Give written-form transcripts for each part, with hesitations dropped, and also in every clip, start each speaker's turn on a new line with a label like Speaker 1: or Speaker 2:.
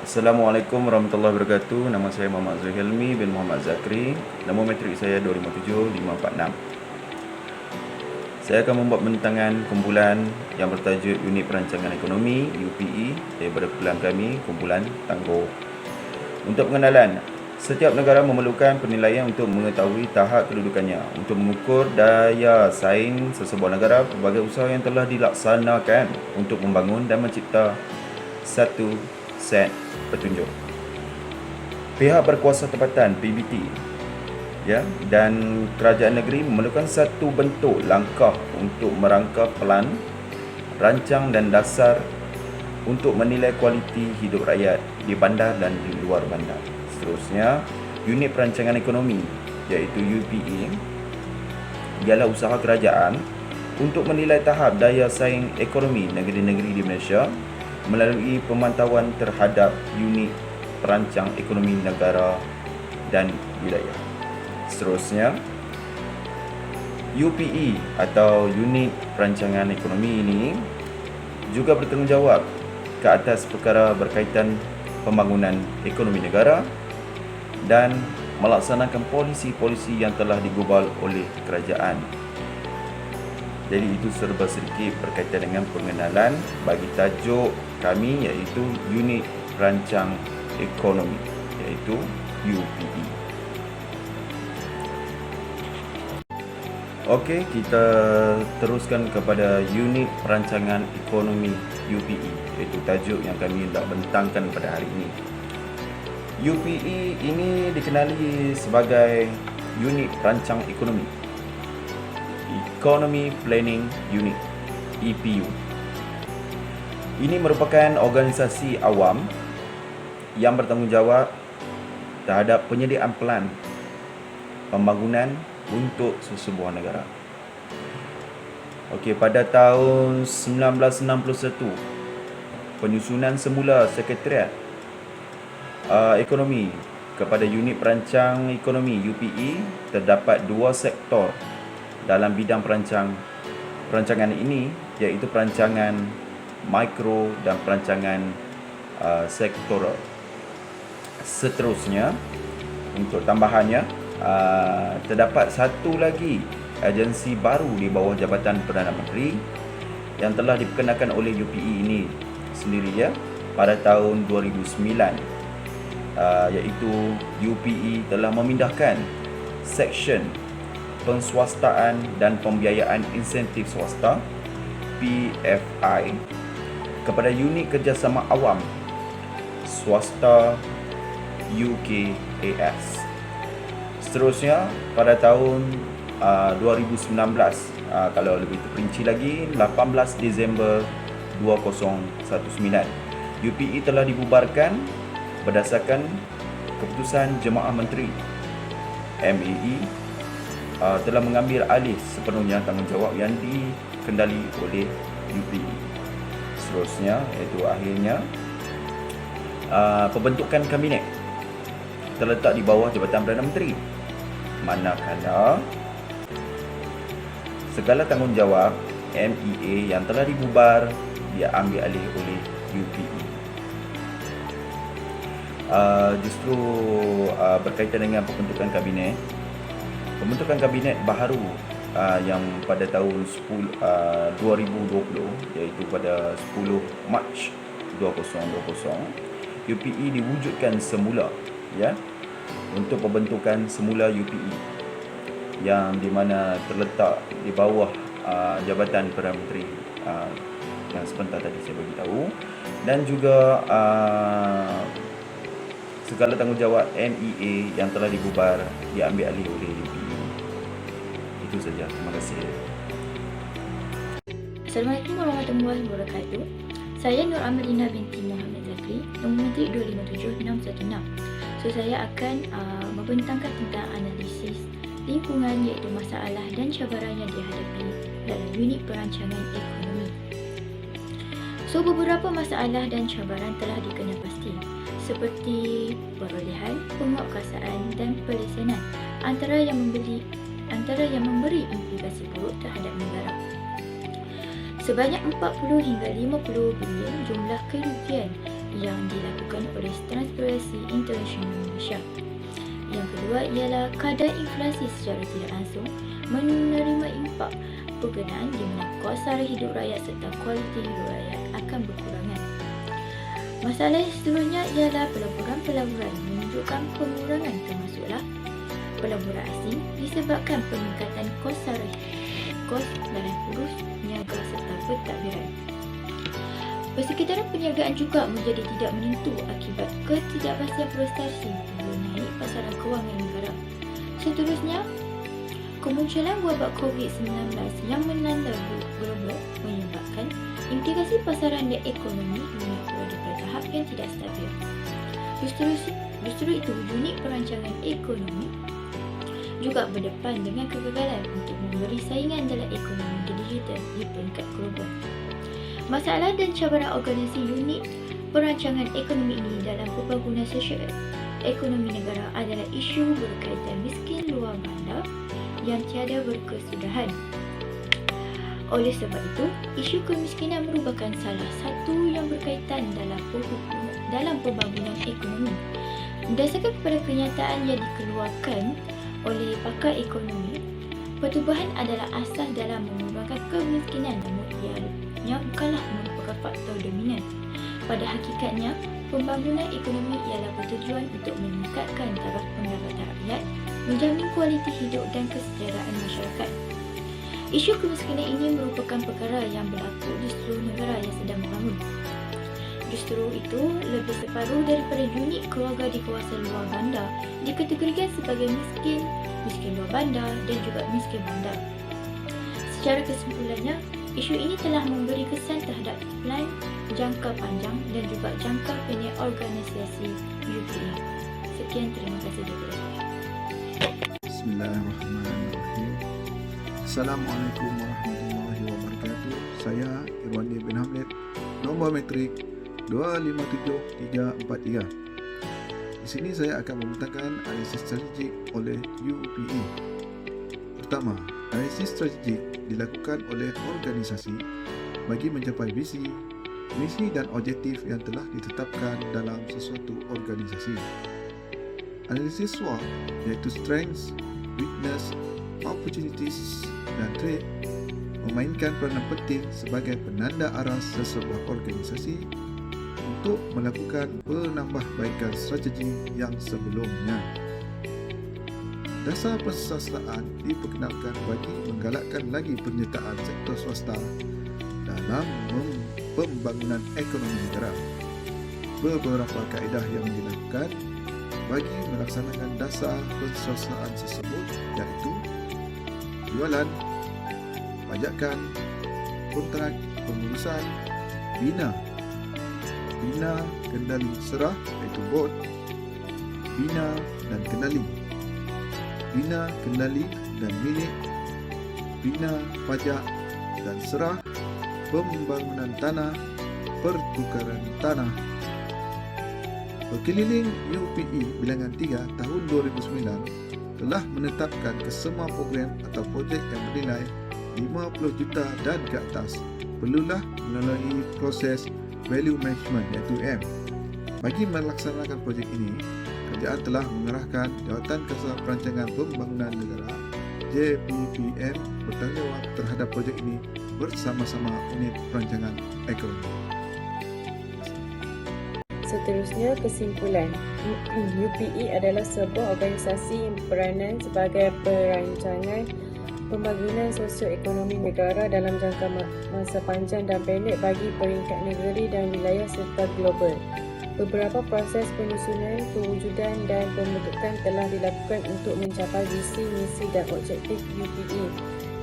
Speaker 1: Assalamualaikum warahmatullahi wabarakatuh. Nama saya Muhammad Zuhilmi bin Muhammad Zakri. Nombor matrik saya 257546. Saya akan membuat bentangan kumpulan yang bertajuk Unit Perancangan Ekonomi UPE daripada kumpulan kami, kumpulan Tangguh. Untuk pengenalan, setiap negara memerlukan penilaian untuk mengetahui tahap kedudukannya. Untuk mengukur daya saing sesebuah negara, pelbagai usaha yang telah dilaksanakan untuk membangun dan mencipta satu set petunjuk. Pihak berkuasa tempatan PBT dan kerajaan negeri memerlukan satu bentuk langkah untuk merangka pelan, rancang dan dasar untuk menilai kualiti hidup rakyat di bandar dan di luar bandar. Seterusnya, Unit Perancangan Ekonomi iaitu UPE ialah usaha kerajaan untuk menilai tahap daya saing ekonomi negeri-negeri di Malaysia melalui pemantauan terhadap unit perancang ekonomi negara dan wilayah. Seterusnya, UPE atau Unit Perancangan Ekonomi ini juga bertanggungjawab ke atas perkara berkaitan pembangunan ekonomi negara dan melaksanakan polisi-polisi yang telah digubal oleh kerajaan. Jadi itu serba sedikit berkaitan dengan pengenalan bagi tajuk kami iaitu Unit Perancang Ekonomi iaitu UPE. Okey, kita teruskan kepada Unit Perancangan Ekonomi UPE iaitu tajuk yang kami hendak bentangkan pada hari ini. UPE ini dikenali sebagai Unit Perancang Ekonomi, Economy Planning Unit, EPU. Ini merupakan organisasi awam yang bertanggungjawab terhadap penyediaan pelan pembangunan untuk sesebuah negara. Okey, pada tahun 1961, penyusunan semula Sekretariat Ekonomi kepada Unit Perancang Ekonomi UPE, terdapat dua sektor dalam bidang perancangan ini iaitu perancangan mikro dan perancangan sektoral. Seterusnya, untuk tambahannya, terdapat satu lagi agensi baru di bawah Jabatan Perdana Menteri yang telah diperkenalkan oleh UPE ini sendiri pada tahun 2009, iaitu UPE telah memindahkan Seksyen Penswastaan dan Pembiayaan Insentif Swasta PFI kepada Unit Kerjasama Awam Swasta UKAS. Seterusnya, pada tahun 2019, kalau lebih terperinci lagi, 18 Disember 2019, UPE telah dibubarkan berdasarkan keputusan Jemaah Menteri. MAE telah mengambil alih sepenuhnya tanggungjawab yang dikendali oleh UPE. Seterusnya, iaitu akhirnya, pembentukan kabinet terletak di bawah Jabatan Perdana Menteri, manakala segala tanggungjawab MEA yang telah dibubar dia ambil alih oleh UPE. Justru berkaitan dengan pembentukan kabinet baharu yang pada tahun 2020, iaitu pada 10 Mac 2020, UPE diwujudkan semula untuk pembentukan semula UPE yang di mana terletak di bawah Jabatan Perdana Menteri yang sebentar tadi saya bagi tahu, dan juga segala tanggungjawab NEA yang telah dibubar diambil alih oleh UPE. Itu saja. Terima kasih.
Speaker 2: Assalamualaikum warahmatullahi wabarakatuh. Saya Nur Amelina binti Muhammad Zakri, nombor matrik 257616. So, saya akan membentangkan tentang analisis lingkungan iaitu masalah dan cabaran yang dihadapi dalam unit perancangan ekonomi. So, beberapa masalah dan cabaran telah dikenal pasti, seperti perolehan, penguatkuasaan dan pelesenan antara yang memberi implikasi buruk terhadap negara. Sebanyak 40 hingga 50 bilion jumlah kerugian yang dilakukan oleh Transparency International Malaysia. Yang kedua ialah kadar inflasi secara tidak langsung menerima impak berkenaan di mana kos sara hidup rakyat serta kualiti hidup rakyat akan berkurangan. Masalah seterusnya ialah pelaburan-pelaburan menunjukkan pengurangan termasuklah pelaburan asing disebabkan peningkatan kos sara, kos barang kurus, niaga serta pentadbiran. Persekitaran perniagaan juga menjadi tidak menentu akibat ketidakpastian prestasi mengenai pasaran kewangan negara. Seterusnya, kemunculan wabak COVID-19 yang melanda global menyebabkan implikasi pasaran dan ekonomi dunia berada pada tahap yang tidak stabil. Justru itu, unit perancangan ekonomi juga berdepan dengan kegagalan untuk memberi saingan dalam ekonomi digital di peringkat global. Masalah dan cabaran organisasi unit perancangan ekonomi ini dalam pembangunan sosial ekonomi negara adalah isu berkaitan miskin luar bandar yang tiada berkesudahan. Oleh sebab itu, isu kemiskinan merupakan salah satu yang berkaitan dalam pembangunan ekonomi. Berdasarkan kepada kenyataan yang dikeluarkan oleh pakar ekonomi, pertumbuhan adalah asas dalam mengurangkan kemiskinan, namun ianya bukanlah merupakan faktor dominan. Pada hakikatnya, pembangunan ekonomi ialah bertujuan untuk meningkatkan taraf pendapatan rakyat, menjamin kualiti hidup dan kesejahteraan masyarakat. Isu kemiskinan ini merupakan perkara yang berlaku di seluruh negara yang sedang membangun. Justru itu, lebih separuh daripada unit keluarga di kawasan luar bandar dikategorikan sebagai miskin, miskin luar bandar dan juga miskin bandar. Secara kesimpulannya, isu ini telah memberi kesan terhadap plan jangka panjang dan juga jangka pendek organisasi UPE. Sekian, terima kasih daripada saya.
Speaker 3: Bismillahirrahmanirrahim. Assalamualaikum warahmatullahi wabarakatuh. Saya Irwandi bin Hamid, nombor metrik 257343. Di sini saya akan membentangkan analisis strategik oleh UPE. Pertama, analisis strategik dilakukan oleh organisasi bagi mencapai visi, misi dan objektif yang telah ditetapkan dalam sesuatu organisasi. Analisis SWOT iaitu strengths, weakness, opportunities dan threat memainkan peranan penting sebagai penanda arah sesebuah organisasi untuk melakukan penambahbaikan strategi yang sebelumnya. Dasar persasaan diperkenalkan bagi menggalakkan lagi penyertaan sektor swasta dalam pembangunan ekonomi negara. Beberapa kaedah yang dilakukan bagi melaksanakan dasar persasaan tersebut iaitu jualan, pajakan, kontrak, pengurusan, bina, kendali serah iaitu board, bina dan kendali, bina, kendali dan milik, bina, pajak dan serah, pembangunan tanah, pertukaran tanah. Berkeliling UPE bilangan 3 tahun 2009 telah menetapkan kesemua program atau projek yang bernilai 50 juta dan ke atas perlulah melalui proses Value Management iaitu M. Bagi melaksanakan projek ini, kerajaan telah mengerahkan Jawatan Kasar Perancangan Pembangunan Negara JPPN bertanggungjawab terhadap projek ini bersama-sama unit perancangan ekonomi.
Speaker 4: Seterusnya, kesimpulan. UPE adalah sebuah organisasi yang berperanan sebagai perancangan pembangunan sosioekonomi negara dalam jangka masa panjang dan pendek bagi peringkat negeri dan wilayah serta global. Beberapa proses penyusunan, pewujudan dan pembentukan telah dilakukan untuk mencapai visi, misi dan objektif UPE.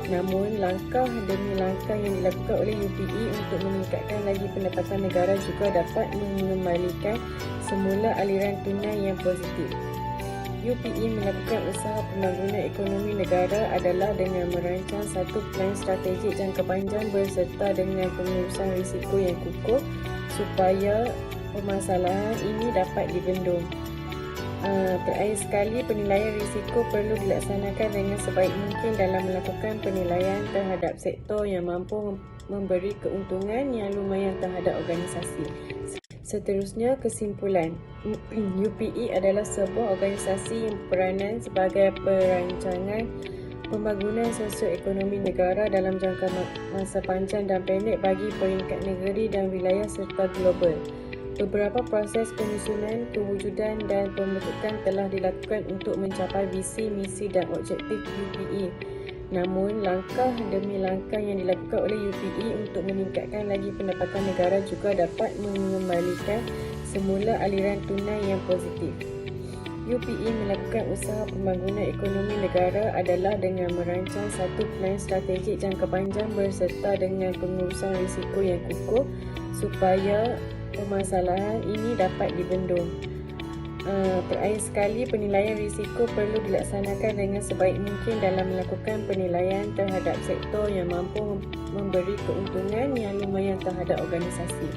Speaker 4: Namun, langkah demi langkah yang dilakukan oleh UPE untuk meningkatkan lagi pendapatan negara juga dapat mengembalikan semula aliran tunai yang positif. UPE melakukan usaha pembangunan ekonomi negara adalah dengan merancang satu plan strategik jangka panjang berserta dengan pengurusan risiko yang kukuh supaya permasalahan ini dapat dibendung. Terakhir sekali, penilaian risiko perlu dilaksanakan dengan sebaik mungkin dalam melakukan penilaian terhadap sektor yang mampu memberi keuntungan yang lumayan terhadap organisasi. Seterusnya, kesimpulan. UPE adalah sebuah organisasi yang berperanan sebagai perancangan pembangunan sosioekonomi negara dalam jangka masa panjang dan pendek bagi peringkat negeri dan wilayah serta global. Beberapa proses penyusunan, kewujudan dan pembentukan telah dilakukan untuk mencapai visi, misi dan objektif UPE. Namun, langkah demi langkah yang dilakukan oleh UPE untuk meningkatkan lagi pendapatan negara juga dapat mengembalikan semula aliran tunai yang positif. UPE melakukan usaha pembangunan ekonomi negara adalah dengan merancang satu plan strategik jangka panjang berserta dengan pengurusan risiko yang kukuh supaya permasalahan ini dapat dibendung. Terakhir sekali, penilaian risiko perlu dilaksanakan dengan sebaik mungkin dalam melakukan penilaian terhadap sektor yang mampu memberi keuntungan yang lumayan terhadap organisasi.